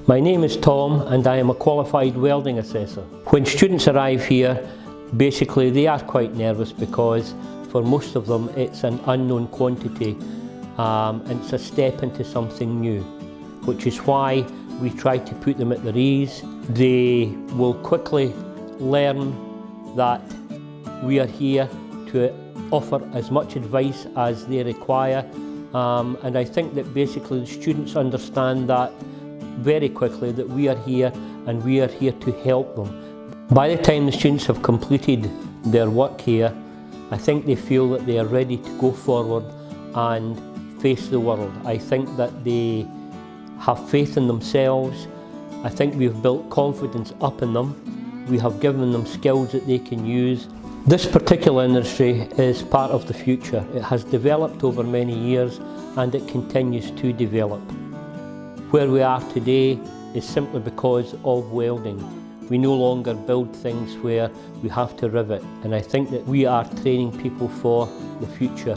My name is Tom and I am a qualified welding assessor. When students arrive here, basically they are quite nervous because for most of them it's an unknown quantity and it's a step into something new, which is why we try to put them at their ease. They will quickly learn that we are here to offer as much advice as they require, and I think that basically the students understand that very quickly, that we are here and we are here to help them. By the time the students have completed their work here, I think they feel that they are ready to go forward and face the world. I think that they have faith in themselves. I think we've built confidence up in them. We have given them skills that they can use. This particular industry is part of the future. It has developed over many years and it continues to develop. Where we are today is simply because of welding. We no longer build things where we have to rivet, and I think that we are training people for the future.